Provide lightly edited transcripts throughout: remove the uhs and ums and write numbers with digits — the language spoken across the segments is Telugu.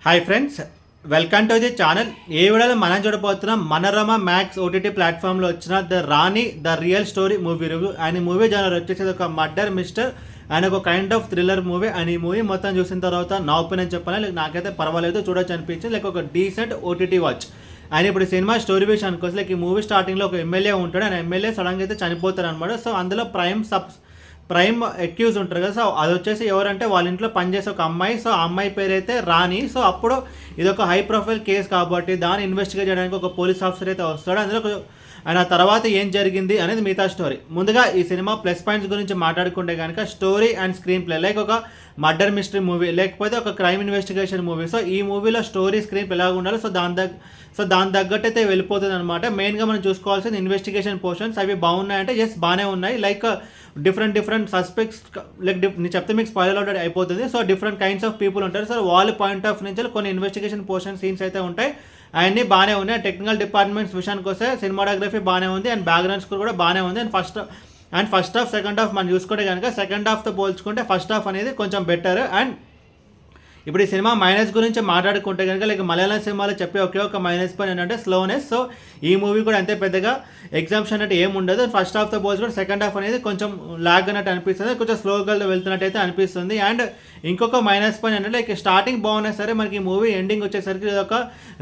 Hi friends, welcome to the channel. ఈ వీడియోలో మనం చూడబోతున్నాం మనోరమ మ్యాక్స్ ఓటీటీ ప్లాట్ఫామ్లో వచ్చిన the Rani the real story movie review. And ఈ మూవీ జనర్ వచ్చేసి ఒక మర్డర్ మిస్టర్ అండ్ ఒక kind of thriller movie. And ఈ మూవీ మొత్తం చూసిన తర్వాత నా ఒపీనియన్ చెప్పాలి, నాకైతే పర్వాలేదు, చూడొచ్చు అనిపించింది. లైక్ ఒక డీసెంట్ ఓటీటీ వాచ్. అండ్ ఇప్పుడు సినిమా స్టోరీ విషయానికి వస్తే లైక్ ఈ మూవీ స్టార్టింగ్లో ఒక ఎమ్మెల్యే ఉంటాడు. అండ్ ఎమ్మెల్యే సడన్గా అయితే చనిపోతారు అనమాట. సో అందులో ప్రైమ్ అక్యూజ్ ఉంటారు కదా. సో అది వచ్చేసి ఎవరంటే వాళ్ళ ఇంట్లో పనిచేసే ఒక అమ్మాయి. సో ఆ అమ్మాయి పేరు అయితే రాణి. సో అప్పుడు ఇది ఒక హై ప్రొఫైల్ కేసు కాబట్టి దాన్ని ఇన్వెస్టిగేట్ చేయడానికి ఒక పోలీస్ ఆఫీసర్ అయితే వస్తాడు. అందులో అండ్ ఆ తర్వాత ఏం జరిగింది అనేది మిగతా స్టోరీ. ముందుగా ఈ సినిమా ప్లస్ పాయింట్స్ గురించి మాట్లాడుకుంటే కనుక story and screen play like ఒక మర్డర్ మిస్టరీ మూవీ లేకపోతే ఒక క్రైమ్ ఇన్వెస్టిగేషన్ మూవీ. సో ఈ మూవీలో స్టోరీ స్క్రీన్ ప్లే ఎలాగ ఉండాలి, సో దాని తగ్గట్టు అయితే వెళ్ళిపోతుంది అనమాట. మెయిన్గా మనం చూసుకోవాల్సింది ఇన్వెస్టిగేషన్ పోర్షన్స్. అవి బాగున్నాయంటే ఎస్ బాగానే ఉన్నాయి. లైక్ డిఫరెంట్ సస్పెక్ట్స్, లైక్ నేను చెప్తే మీకు స్పాయిలర్ అవుట్ అయిపోతుంది. So different kinds of people ఉంటారు. సో వాళ్ళ పాయింట్ ఆఫ్ నుంచి కొన్ని ఇన్వెస్టిగేషన్ పోర్షన్ సీన్స్ అయితే ఉంటాయి. అవన్నీ బాగానే ఉన్నాయి. టెక్నికల్ డిపార్ట్మెంట్స్ విషయానికి వస్తే సినిమాటోగ్రఫీ బాగానే ఉంది అండ్ బ్యాక్గ్రౌండ్ స్కోర్ కూడా బాగానే ఉంది. And first half second half మనం చూసుకుంటే కనుక సెకండ్ హాఫ్తో పోల్చుకుంటే ఫస్ట్ హాఫ్ అనేది కొంచెం బెటర్. అండ్ ఇప్పుడు ఈ సినిమా మైనస్ గురించి మాట్లాడుకుంటే కనుక లైక్ మలయాళం సినిమాలో చెప్పే ఒకే ఒక మైనస్ పాయింట్ ఏంటంటే స్లోనెస్. సో ఈ మూవీ కూడా అంతే పెద్దగా ఎగ్జామ్షన్ అంటే ఏమి ఉండదు. ఫస్ట్ హాఫ్తో పోల్చుకుంటే సెకండ్ హాఫ్ అనేది కొంచెం లాగ్ అన్నట్టు అనిపిస్తుంది, కొంచెం స్లోగా వెళ్తున్నట్టు అయితే అనిపిస్తుంది. అండ్ ఇంకొక మైనస్ పాయింట్ అంటే లైక్ స్టార్టింగ్ బాగున్నా సరే మనకి ఈ మూవీ ఎండింగ్ వచ్చేసరికి ఇది ఒక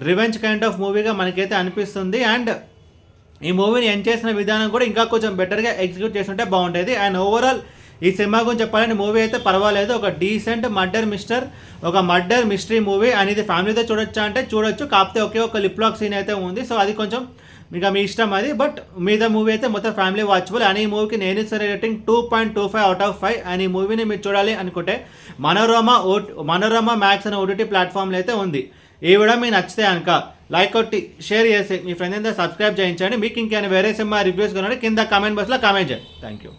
రివెంజ్ కైండ్ ఆఫ్ మూవీగా మనకైతే అనిపిస్తుంది. అండ్ ఈ మూవీని ఎండ్ చేసిన విధానం కూడా ఇంకా కొంచెం బెటర్గా ఎగ్జిక్యూట్ చేస్తుంటే బాగుంటుంది. అండ్ ఓవరాల్ ఈ సినిమా గురించి చెప్పాలంటే మూవీ అయితే పర్వాలేదు. ఒక decent murder mystery movie. And ఇది ఫ్యామిలీతో చూడొచ్చా అంటే చూడొచ్చు, కాకపోతే ఒకే ఒక లిప్ లాక్ సీన్ అయితే ఉంది. సో అది కొంచెం మీకు మీ ఇష్టం అది. బట్ మీద మూవీ అయితే మొత్తం ఫ్యామిలీ వాచబుల్. అండ్ ఈ మూవీకి నేను ఇచ్చిన రేటింగ్ 2.25 అవుట్ ఆఫ్ 5. అండ్ ఈ మూవీని మీరు చూడాలి అనుకుంటే మనోరమ మ్యాక్స్ అనే ఓటీటీ ప్లాట్ఫామ్లో అయితే ఉంది. ఈ వీడియో మీకు నచ్చితే కనుక లైక్ కొట్టి షేర్ చేసి మీ ఫ్రెండ్స్ అంతా సబ్స్క్రైబ్ చేయించండి. మీకు ఇంకేమైనా వేరే సినిమా రివ్యూస్ కొనండి కింద కామెంట్ బాక్స్లో కామెంట్ చేయండి. Thank you.